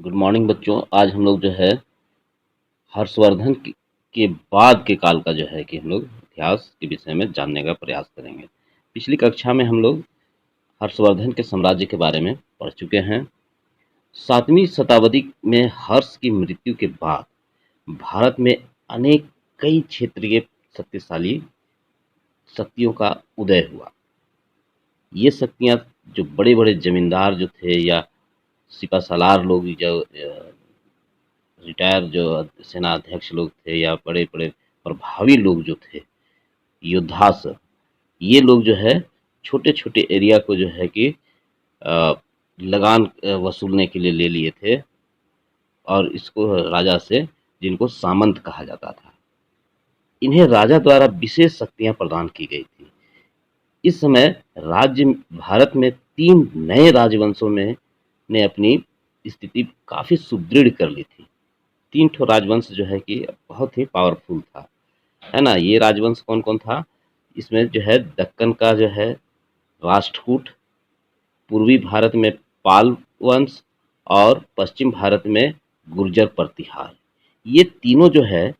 Good morning बच्चों। आज हम लोग जो है हर्षवर्धन के बाद के काल का जो है कि हम लोग इतिहास के विषय में जानने का प्रयास करेंगे। पिछली कक्षा में हम लोग हर्षवर्धन के साम्राज्य के बारे में पढ़ चुके हैं। 7वीं शताब्दी में हर्ष की मृत्यु के बाद भारत में अनेक कई क्षेत्रीय शक्तिशाली शक्तियों का उदय हुआ। ये शक्तियाँ जो बड़े-बड़े जमींदार जो थे या सिपहसालार लोग जो रिटायर जो सेना अध्यक्ष लोग थे या बड़े-बड़े प्रभावी लोग जो थे, योद्धा सब, ये लोग जो है छोटे-छोटे एरिया को जो है कि अ, लगान वसूलने के लिए ले लिए थे और इसको राजा से, जिनको सामंत कहा जाता था। इन्हें राजा द्वारा विशेष शक्तियाँ प्रदान की गई थी। इस समय राज्य भारत में 3 नए राजवंशों में ने अपनी स्थिति काफ़ी सुदृढ़ कर ली थी। 3 ठो राजवंश जो है कि बहुत ही पावरफुल था, है ना? ये राजवंश कौन-कौन था? इसमें जो है दक्कन का जो है राष्ट्रकूट, पूर्वी भारत में पाल वंश और पश्चिम भारत में गुर्जर प्रतिहार। ये तीनों जो है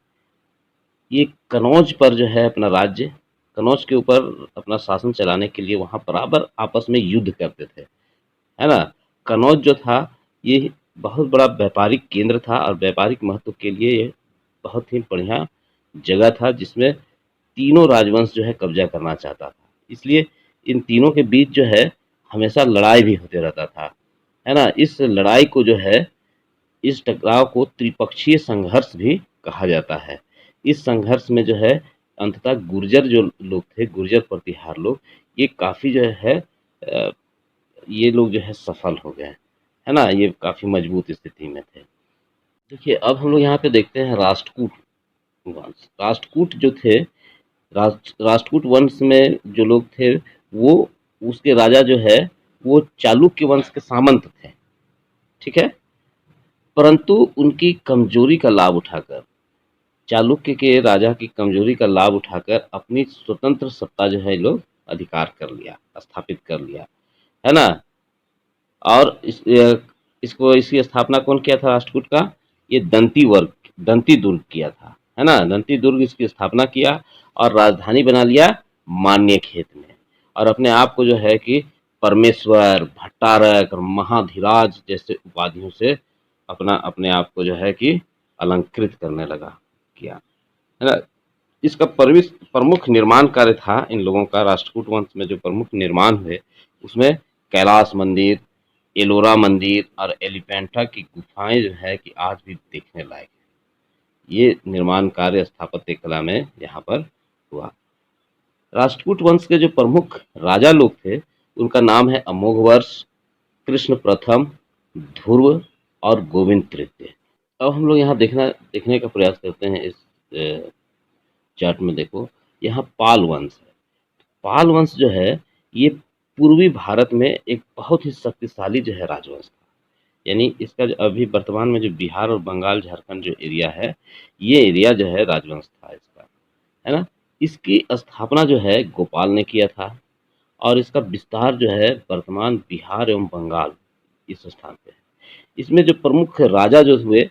ये कनौज पर जो है अपना राज्य, कनौज के ऊपर अपना शासन चलाने के लिए वहाँ बराबर आपस में युद्ध करते थे, है ना? कनौज जो था ये बहुत बड़ा व्यापारिक केंद्र था और व्यापारिक महत्व के लिए ये बहुत ही बढ़िया जगह था जिसमें तीनों राजवंश जो है कब्जा करना चाहता था। इसलिए इन तीनों के बीच जो है हमेशा लड़ाई भी होते रहता था, है ना? इस लड़ाई को जो है, इस टकराव को त्रिपक्षीय संघर्ष भी कहा जाता है। इस संघर्ष में जो है अंततः गुर्जर जो लोग थे, गुर्जर प्रतिहार लोग, ये काफ़ी जो है ये लोग जो है सफल हो गए, है ना? ये काफ़ी मजबूत स्थिति में थे। देखिए अब हम लोग यहाँ पे देखते हैं राष्ट्रकूट वंश। राष्ट्रकूट जो थे, राष्ट्रकूट वंश में जो लोग थे, वो उसके राजा जो है वो चालुक्य वंश के सामंत थे, ठीक है? परंतु उनकी कमजोरी का लाभ उठाकर, चालुक्य के राजा की कमजोरी का लाभ उठाकर अपनी स्वतंत्र सत्ता जो है लोग अधिकार कर लिया, स्थापित कर लिया, है ना? और इसको इसकी स्थापना कौन किया था राष्ट्रकूट का? ये दंती दुर्ग किया था, है ना? दंती दुर्ग इसकी स्थापना किया और राजधानी बना लिया मान्यखेत में, और अपने आप को जो है कि परमेश्वर, भट्टारक और महाधिराज जैसे उपाधियों से अपने आप को जो है कि अलंकृत करने लगा किया, है ना? इसका प्रमुख निर्माण कार्य था इन लोगों का। राष्ट्रकूट वंश में जो प्रमुख निर्माण हुए उसमें कैलाश मंदिर, एलोरा मंदिर और एलिफेंटा की गुफाएं जो है कि आज भी देखने लायक है। ये निर्माण कार्य स्थापत्य कला में यहाँ पर हुआ। राष्ट्रकूट वंश के जो प्रमुख राजा लोग थे उनका नाम है अमोघवर्ष, कृष्ण प्रथम, ध्रुव और गोविंद तृतीय। अब हम लोग यहाँ देखने का प्रयास करते हैं। इस चार्ट में देखो, यहाँ पाल वंश है। पाल वंश जो है ये पूर्वी भारत में एक बहुत ही शक्तिशाली जो है राजवंश था। यानी इसका जो अभी वर्तमान में जो बिहार और बंगाल झारखंड जो एरिया है, ये एरिया जो है राजवंश था इसका, है ना? इसकी स्थापना जो है गोपाल ने किया था और इसका विस्तार जो है वर्तमान बिहार एवं बंगाल इस स्थान पे है। इसमें जो प्रमुख राजा जो हुए,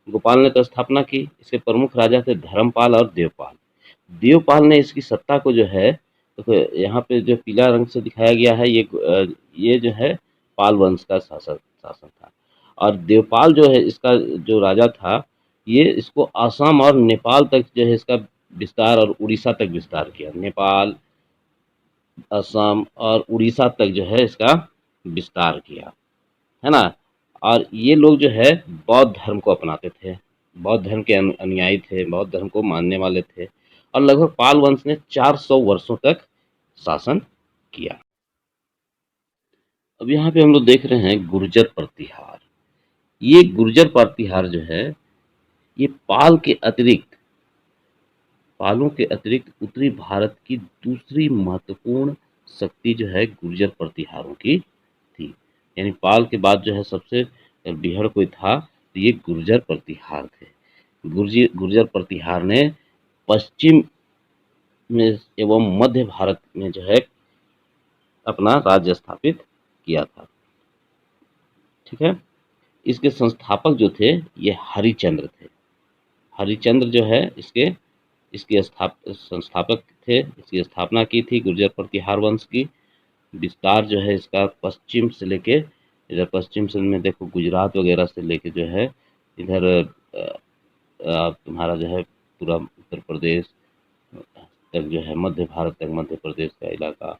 गोपाल ने तो स्थापना की, इसके प्रमुख राजा थे धर्मपाल और देवपाल। देवपाल ने इसकी सत्ता को जो है, तो यहाँ पे जो पीला रंग से दिखाया गया है ये जो है पाल वंश का शासन था। और देवपाल जो है इसका जो राजा था, ये इसको असम और नेपाल तक जो है इसका विस्तार और उड़ीसा तक विस्तार किया। नेपाल, असम और उड़ीसा तक जो है इसका विस्तार किया, है ना? और ये लोग जो है बौद्ध धर्म को अपनाते थे, बौद्ध धर्म के अनुयायी थे, बौद्ध धर्म को मानने वाले थे और लगभग पाल वंश ने 400 वर्षों तक शासन किया। अब यहाँ पे हम लोग देख रहे हैं गुर्जर प्रतिहार। ये गुर्जर प्रतिहार जो है ये पालों के अतिरिक्त उत्तरी भारत की दूसरी महत्वपूर्ण शक्ति जो है गुर्जर प्रतिहारों की थी। यानी पाल के बाद जो है सबसे बीहड़ कोई था तो ये गुर्जर प्रतिहार थे। गुर्जर प्रतिहार ने पश्चिम में एवं मध्य भारत में जो है अपना राज्य स्थापित किया था, ठीक है? इसके संस्थापक जो थे ये हरिश्चंद्र थे। हरिश्चंद्र जो है इसके संस्थापक थे। इसकी स्थापना की थी गुर्जर प्रतिहार वंश की। विस्तार जो है इसका पश्चिम से लेके इधर पश्चिम से में देखो गुजरात वगैरह से लेके जो है इधर तुम्हारा जो है पूरा उत्तर प्रदेश तक जो है मध्य भारत तक, मध्य प्रदेश का इलाका,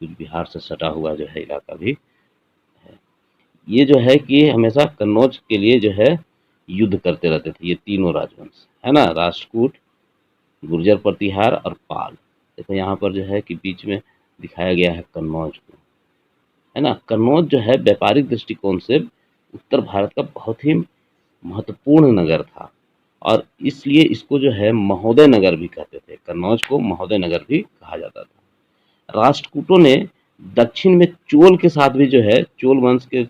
कुछ बिहार से सटा हुआ जो है इलाका भी है। ये जो है कि हमेशा कन्नौज के लिए जो है युद्ध करते रहते थे ये तीनों राजवंश, है ना, राष्ट्रकूट, गुर्जर प्रतिहार और पाल। देखो यहाँ पर जो है कि बीच में दिखाया गया है कन्नौज को, है ना। कन्नौज जो है व्यापारिक दृष्टिकोण से उत्तर भारत का बहुत ही महत्वपूर्ण नगर था और इसलिए इसको जो है महोदय नगर भी कहते थे। कन्नौज को महोदय नगर भी कहा जाता था। राष्ट्रकूटों ने दक्षिण में चोल के साथ भी जो है चोल वंश के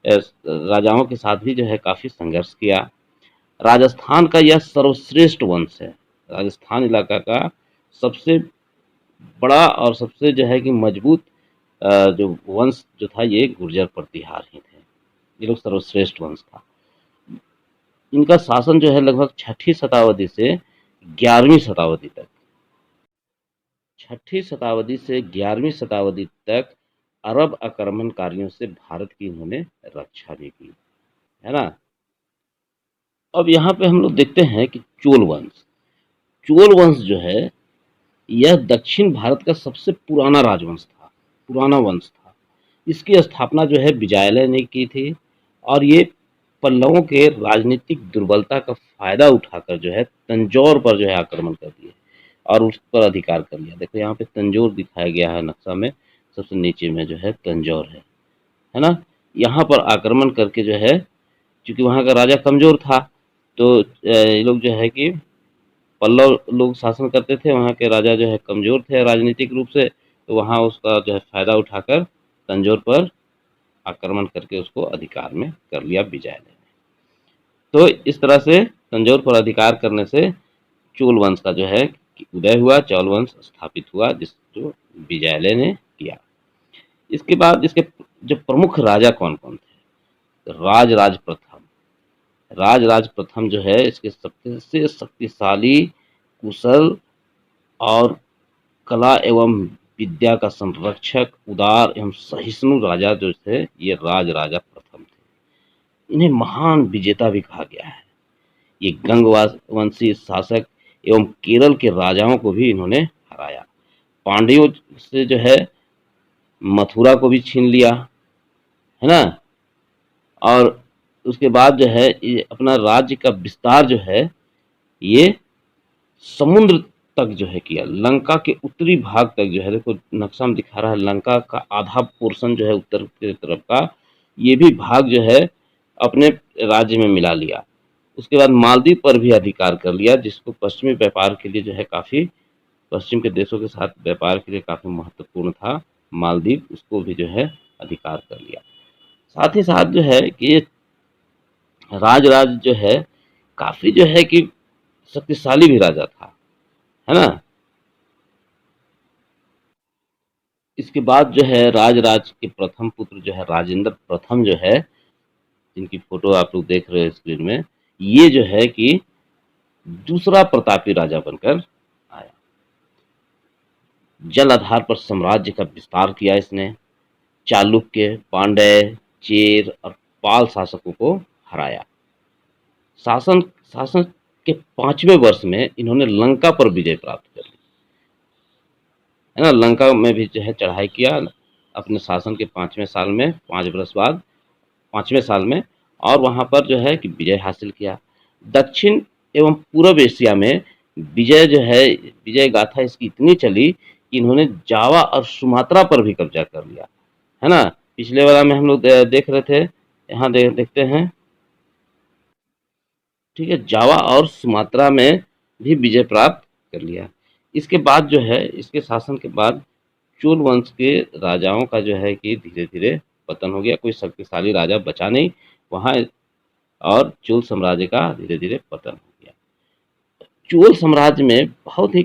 राजाओं के साथ भी जो है काफी संघर्ष किया। राजस्थान का यह सर्वश्रेष्ठ वंश है। राजस्थान इलाका का सबसे बड़ा और सबसे जो है कि मजबूत जो वंश जो था ये गुर्जर प्रतिहार ही थे। ये लोग सर्वश्रेष्ठ वंश था। इनका शासन जो है लगभग छठी शताब्दी से 11वीं शताब्दी तक, छठी शताब्दी से 11वीं शताब्दी तक अरब आक्रमणकारियों से भारत की इन्होंने रक्षा भी की, है ना। अब यहाँ पे हम लोग देखते हैं कि चोल वंश जो है यह दक्षिण भारत का सबसे पुराना राजवंश था, पुराना वंश था। इसकी स्थापना जो है विजयालय ने की थी और ये पल्लवों के राजनीतिक दुर्बलता का फायदा उठाकर जो है तंजौर पर जो है आक्रमण कर दिए और उस पर अधिकार कर लिया। देखो यहाँ पे तंजौर दिखाया गया है नक्शा में, सबसे नीचे में जो है तंजौर है ना। यहाँ पर आक्रमण करके जो है क्योंकि वहाँ का राजा कमजोर था तो ये लोग जो है कि पल्लव लोग शासन करते थे, वहाँ के राजा जो है कमजोर थे राजनीतिक रूप से, तो वहाँ उसका जो है फायदा उठाकर तंजौर पर आक्रमण करके उसको अधिकार में कर लिया विजयालय ने। तो इस तरह से तंजौर पर अधिकार करने से चोल वंश का जो है उदय हुआ, चौल वंश स्थापित हुआ जिस जो विजयालय ने किया। इसके बाद इसके जो प्रमुख राजा कौन कौन थे? राजराज प्रथम। राजराज प्रथम जो है इसके सबसे शक्तिशाली, कुशल और कला एवं विद्या का संरक्षक, उदार एवं सहिष्णु राजा जो थे ये राजराजा प्रथम थे। इन्हें महान विजेता भी कहा गया है। ये गंग वंशी शासक एवं केरल के राजाओं को भी इन्होंने हराया। पांड्यों से जो है मथुरा को भी छीन लिया, है ना। और उसके बाद जो है ये अपना राज्य का विस्तार जो है ये समुद्र तक जो है किया। लंका के उत्तरी भाग तक जो है, देखो नक्शा में दिखा रहा है लंका का आधा पोर्शन जो है उत्तर की तरफ का, ये भी भाग जो है अपने राज्य में मिला लिया। उसके बाद मालदीव पर भी अधिकार कर लिया, जिसको पश्चिमी व्यापार के लिए जो है काफी, पश्चिम के देशों के साथ व्यापार के लिए काफी महत्वपूर्ण था मालदीव, उसको भी जो है अधिकार कर लिया। साथ ही साथ जो है कि राजराज जो है काफी जो है कि शक्तिशाली भी राजा था, है ना। इसके बाद जो है राजराज के प्रथम पुत्र जो है राजेंद्र प्रथम जो है, जिनकी फोटो आप लोग देख रहे हैं स्क्रीन में, ये जो है कि दूसरा प्रतापी राजा बनकर आया। जल आधार पर साम्राज्य का विस्तार किया इसने। चालुक्य, पांड्य, चेर और पाल शासकों को हराया। शासन शासन के 5वें वर्ष में इन्होंने लंका पर विजय प्राप्त कर ली, है ना। लंका में भी जो है चढ़ाई किया अपने शासन के 5वें साल में, 5 वर्ष बाद 5वें साल में, और वहां पर जो है कि विजय हासिल किया। दक्षिण एवं पूर्व एशिया में विजय जो है, विजय गाथा इसकी इतनी चली कि इन्होंने जावा और सुमात्रा पर भी कब्जा कर लिया, है ना। पिछले वाला में हम लोग देख रहे थे, यहाँ देखते हैं, ठीक है। जावा और सुमात्रा में भी विजय प्राप्त कर लिया। इसके बाद जो है इसके शासन के बाद चोल वंश के राजाओं का जो है कि धीरे धीरे पतन हो गया, कोई शक्तिशाली राजा बचा नहीं वहाँ, और चोल साम्राज्य का धीरे धीरे पतन हो गया। चोल साम्राज्य में बहुत ही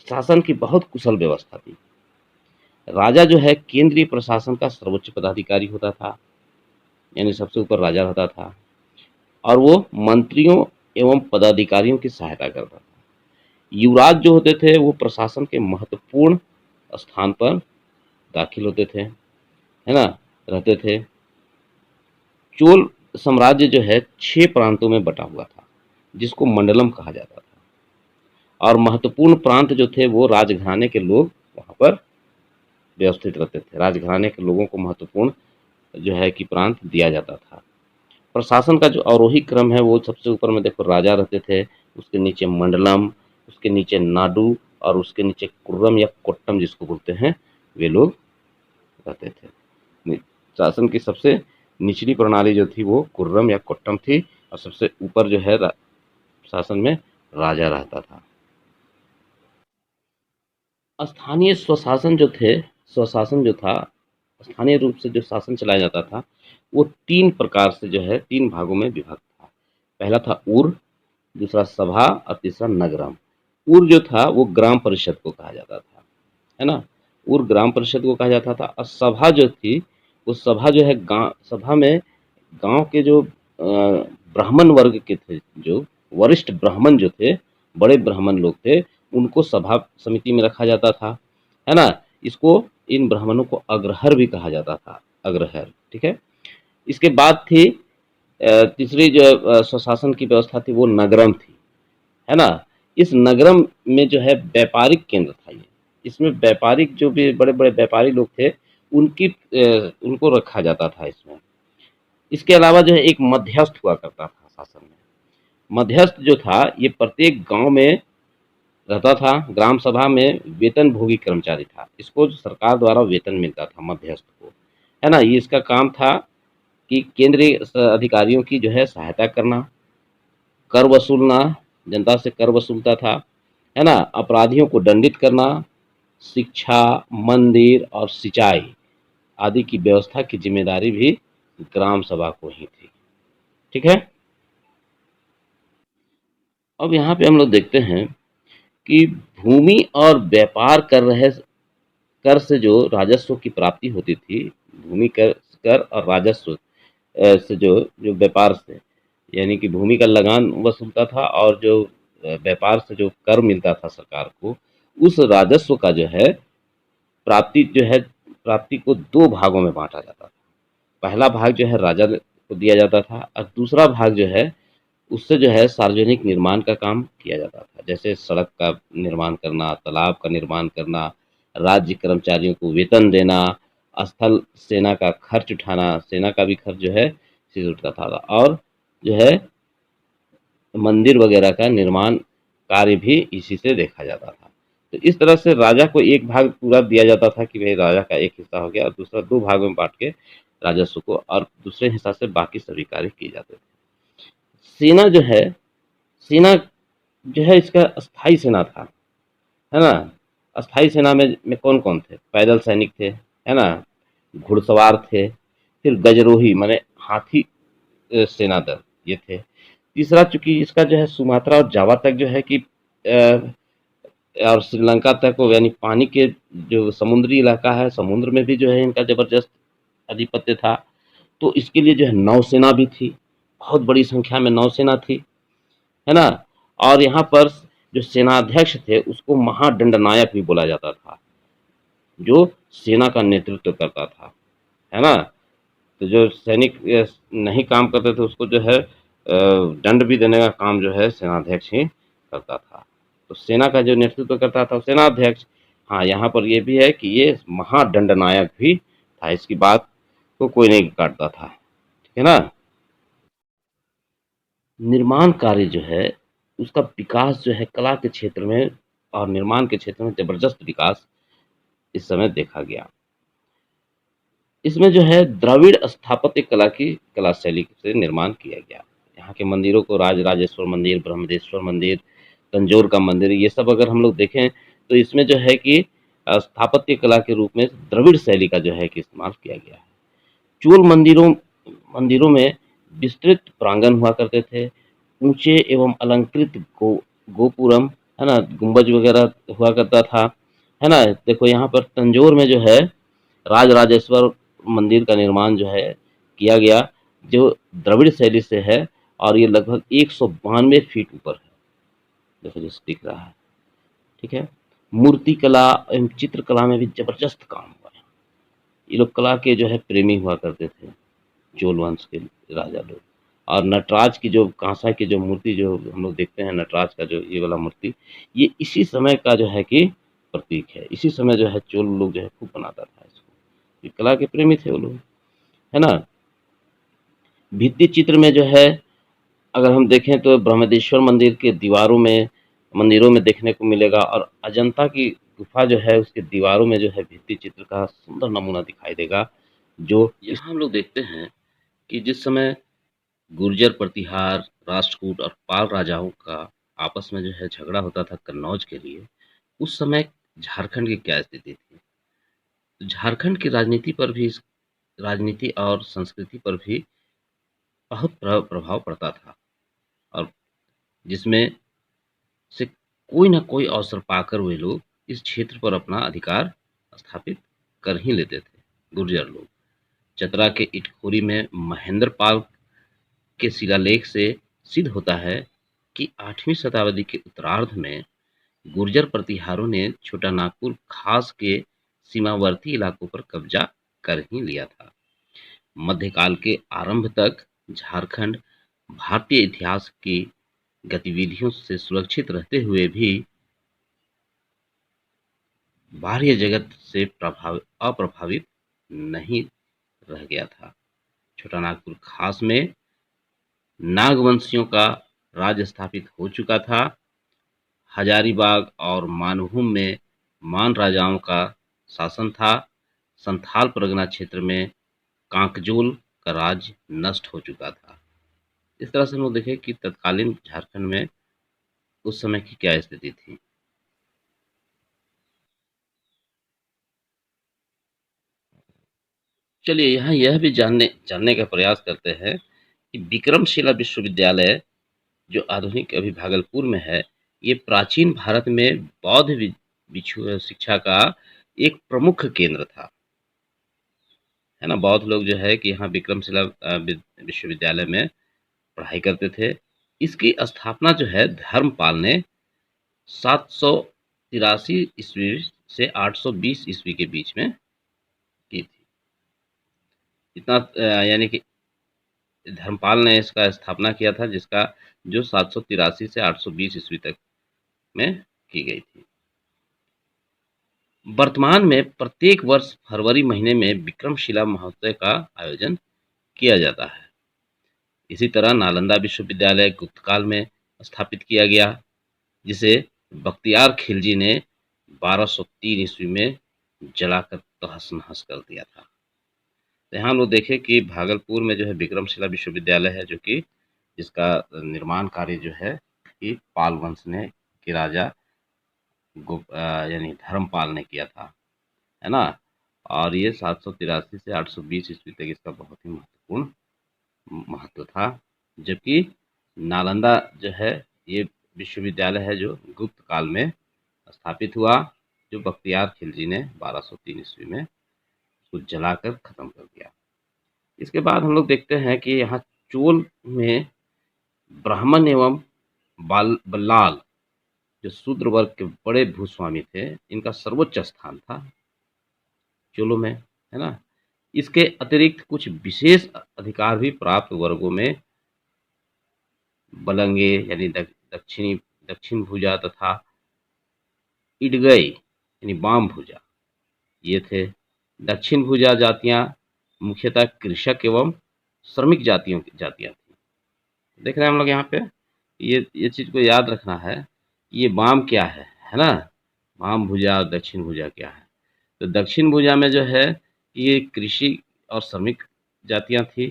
शासन की बहुत कुशल व्यवस्था थी। राजा जो है केंद्रीय प्रशासन का सर्वोच्च पदाधिकारी होता था। यानी सबसे ऊपर राजा रहता था, और वो मंत्रियों एवं पदाधिकारियों की सहायता करता था। युवराज जो होते थे वो प्रशासन के महत्वपूर्ण स्थान पर दाखिल होते थे, है ना, रहते थे। चोल साम्राज्य जो है 6 प्रांतों में बटा हुआ था, जिसको मंडलम कहा जाता था, और महत्वपूर्ण प्रांत जो थे वो राजघराने के लोग वहाँ पर व्यवस्थित रहते थे। राजघराने के लोगों को महत्वपूर्ण जो है कि प्रांत दिया जाता था। प्रशासन का जो आरोही क्रम है वो सबसे ऊपर में देखो राजा रहते थे, उसके नीचे मंडलम, उसके नीचे नाडु, और उसके नीचे कुर्रम या कोट्टम जिसको बोलते हैं, वे लोग रहते थे। शासन की सबसे निचली प्रणाली जो थी वो कुर्रम या कोट्टम थी, और सबसे ऊपर जो है शासन में राजा रहता था। स्थानीय स्वशासन जो थे, स्वशासन जो था, स्थानीय रूप से जो शासन चलाया जाता था, वो 3 प्रकार से जो है 3 भागों में विभक्त था। पहला था ऊर, दूसरा सभा, और तीसरा नगरम। ऊर जो था वो ग्राम परिषद को कहा जाता था, है ना, ऊर ग्राम परिषद को कहा जाता था। और सभा जो थी, वो सभा जो है गांव, सभा में गांव के जो ब्राह्मण वर्ग के थे, जो वरिष्ठ ब्राह्मण जो थे, बड़े ब्राह्मण लोग थे, उनको सभा समिति में रखा जाता था, है ना। इसको, इन ब्राह्मणों को अग्रहर भी कहा जाता था, अग्रहर, ठीक है। इसके बाद थी तीसरी जो स्वशासन की व्यवस्था थी वो नगरम थी, है ना। इस नगरम में जो है व्यापारिक केंद्र था ये। इसमें व्यापारिक जो भी बड़े-बड़े व्यापारी लोग थे, उनको रखा जाता था इसमें। इसके अलावा जो है एक मध्यस्थ हुआ करता था शासन में। मध्यस्थ जो था ये प्रत्येक गांव में रहता था। ग्राम सभा में वेतनभोगी कर्मचारी था। इसको सरकार द्वारा वेतन मिलता था मध्यस्थ को, है ना। ये इसका काम था कि केंद्रीय अधिकारियों की जो है सहायता करना, कर वसूलना, जनता से कर वसूलता था, है ना, अपराधियों को दंडित करना, शिक्षा, मंदिर और सिंचाई आदि की व्यवस्था की जिम्मेदारी भी ग्राम सभा को ही थी, ठीक है। अब यहाँ पे हम लोग देखते हैं कि भूमि और व्यापार कर से जो राजस्व की प्राप्ति होती थी, भूमि कर कर और राजस्व से जो व्यापार से, यानी कि भूमि का लगान वसूलता था, और जो व्यापार से जो कर मिलता था सरकार को, उस राजस्व का जो है प्राप्ति को 2 भागों में बाँटा जाता था। पहला भाग जो है राजा को दिया जाता था, और दूसरा भाग जो है उससे जो है सार्वजनिक निर्माण का काम किया जाता था। जैसे सड़क का निर्माण करना, तालाब का निर्माण करना, राज्य कर्मचारियों को वेतन देना, स्थल सेना का खर्च उठाना, सेना का भी खर्च जो है इसी से उठता था, और जो है मंदिर वगैरह का निर्माण कार्य भी इसी से देखा जाता था। तो इस तरह से राजा को एक भाग पूरा दिया जाता था कि भाई राजा का एक हिस्सा हो गया, और दूसरा 2 भागों में बाँट के राजस्व को, और दूसरे हिस्सा से बाकी सभी कार्य किए जाते थे। सेना जो है, सेना जो है इसका स्थायी सेना था, है ना। अस्थाई सेना में कौन-कौन थे? पैदल सैनिक थे, है ना, घुड़सवार थे, फिर गजरोही माने हाथी सेना दल ये थे। तीसरा चूँकि इसका जो है सुमात्रा और जावा तक जो है कि और श्रीलंका तक यानी पानी के जो समुद्री इलाका है, समुद्र में भी जो है इनका ज़बरदस्त आधिपत्य था। तो इसके लिए जो है नौसेना भी थी, बहुत बड़ी संख्या में नौसेना थी, है ना। और यहाँ पर जो सेनाध्यक्ष थे उसको महादंडनायक भी बोला जाता था, जो सेना का नेतृत्व करता था, है ना। तो जो सैनिक नहीं काम करते थे उसको जो है दंड भी देने का काम जो है सेनाध्यक्ष ही करता था। तो सेना का जो नेतृत्व करता था सेनाध्यक्ष। हाँ, यहाँ पर ये भी है कि ये महादंडनायक भी था, इसकी बात को कोई नहीं काटता था, ठीक है ना। निर्माण कार्य जो है उसका विकास जो है कला के क्षेत्र में और निर्माण के क्षेत्र में ज़बरदस्त विकास इस समय देखा गया। इसमें जो है द्रविड़ स्थापत्य कला की कला शैली से निर्माण किया गया। यहाँ के मंदिरों को राजराजेश्वर मंदिर, ब्रह्मदेश्वर मंदिर, तंजौर का मंदिर, ये सब अगर हम लोग देखें तो इसमें जो है कि स्थापत्य कला के रूप में द्रविड़ शैली का जो है कि इस्तेमाल किया गया है। चोल मंदिरों मंदिरों में विस्तृत प्रांगण हुआ करते थे, ऊंचे एवं अलंकृत गोपुरम, है ना, गुंबज वगैरह हुआ करता था, है ना। देखो यहाँ पर तंजौर में जो है राजराजेश्वर मंदिर का निर्माण जो है किया गया, जो द्रविड़ शैली से है, और ये लगभग 192 फीट ऊपर है, जैसे जैसे दिख रहा है। ठीक है। मूर्ति कला एवं चित्रकला में भी जबरदस्त काम हुआ है। ये लोग कला के जो है प्रेमी हुआ करते थे, चोल वंश के राजा लोग। और नटराज की जो कांसा की जो मूर्ति जो हम लोग देखते हैं, नटराज का जो ये वाला मूर्ति, ये इसी समय का जो है कि प्रतीक है। इसी समय जो है चोल लोग जो है खूब बनाता था इसको। ये कला के प्रेमी थे वो लोग, है ना। भित्ति चित्र में जो है, अगर हम देखें तो ब्रह्मदेश्वर मंदिर के दीवारों में, मंदिरों में देखने को मिलेगा, और अजंता की गुफा जो है उसके दीवारों में जो है भित्ति चित्र का सुंदर नमूना दिखाई देगा। जो यहाँ हम लोग देखते हैं कि जिस समय गुर्जर प्रतिहार, राष्ट्रकूट और पाल राजाओं का आपस में जो है झगड़ा होता था कन्नौज के लिए, उस समय झारखंड की क्या स्थिति थी। तो झारखंड की राजनीति पर भी, राजनीति और संस्कृति पर भी बहुत प्रभाव पड़ता था, और जिसमें से कोई ना कोई अवसर पाकर वे लोग इस क्षेत्र पर अपना अधिकार स्थापित कर ही लेते थे। गुर्जर लोग चतरा के इटखोरी में महेंद्र पाल के शिलालेख से सिद्ध होता है कि 8वीं शताब्दी के उत्तरार्ध में गुर्जर प्रतिहारों ने छोटा नागपुर खास के सीमावर्ती इलाकों पर कब्जा कर ही लिया था। मध्यकाल के आरंभ तक झारखंड भारतीय इतिहास की गतिविधियों से सुरक्षित रहते हुए भी बाह्य जगत से अप्रभावित नहीं रह गया था। छोटा नागपुर खास में नागवंशियों का राज स्थापित हो चुका था। हजारीबाग और मानभूम में मान राजाओं का शासन था। संथाल परगना क्षेत्र में कांकजोल का राज नष्ट हो चुका था। इस तरह से हम लोग देखें कि तत्कालीन झारखंड में उस समय की क्या स्थिति थी। चलिए यहाँ यह भी जानने जानने का प्रयास करते हैं कि विक्रमशिला विश्वविद्यालय जो आधुनिक अभी भागलपुर में है, ये प्राचीन भारत में बौद्ध शिक्षा का एक प्रमुख केंद्र था, है ना। बौद्ध लोग जो है कि यहाँ विक्रमशिला विश्वविद्यालय में पढ़ाई करते थे। इसकी स्थापना जो है धर्मपाल ने 783 ईस्वी से 820 ईस्वी के बीच में की थी। इतना यानी कि धर्मपाल ने इसका स्थापना किया था, जिसका जो 783 से 820 ईस्वी तक में की गई थी। वर्तमान में प्रत्येक वर्ष फरवरी महीने में विक्रमशिला महोत्सव का आयोजन किया जाता है। इसी तरह नालंदा विश्वविद्यालय गुप्त काल में स्थापित किया गया, जिसे बख्तियार खिलजी ने 1203 ईस्वी में जलाकर तहस नहस कर दिया था। तो यहाँ हम लोग देखें कि भागलपुर में जो है विक्रमशिला विश्वविद्यालय है, जो कि जिसका निर्माण कार्य जो है कि पाल वंश ने के राजा यानी धर्मपाल ने किया था, है ना। और ये 783 से 820 ईस्वी तक इसका बहुत ही महत्वपूर्ण महत्व था। जबकि नालंदा जो है ये विश्वविद्यालय है जो गुप्त काल में स्थापित हुआ, जो बख्तियार खिलजी ने 1203 ईस्वी में उसको जलाकर खत्म कर दिया। इसके बाद हम लोग देखते हैं कि यहाँ चोल में ब्राह्मण एवं बल्लाल जो शूद्र वर्ग के बड़े भूस्वामी थे, इनका सर्वोच्च स्थान था चोलों में, है ना। इसके अतिरिक्त कुछ विशेष अधिकार भी प्राप्त वर्गों में बलंगे यानी दक्षिण भुजा तथा इडगई यानी वाम भुजा ये थे। दक्षिण भुजा जातियां मुख्यतः कृषक एवं श्रमिक जातियां थी। देख रहे हैं हम लोग यहाँ पे, ये चीज को याद रखना है। ये वाम क्या है ना। वाम भुजा और दक्षिण भुजा क्या है। तो दक्षिण भुजा में जो है ये कृषि और श्रमिक जातियां थी,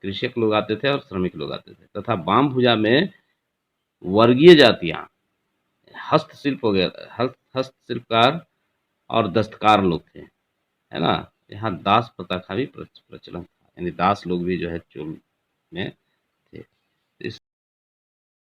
कृषक लोग आते थे और श्रमिक लोग आते थे। तथा वाम भुजा में वर्गीय जातियां, हस्तशिल्प हो गया, हस्तशिल्पकार और दस्तकार लोग थे, है ना। यहाँ दास प्रथा का भी प्रचलन था, यानी दास लोग भी जो है चोल में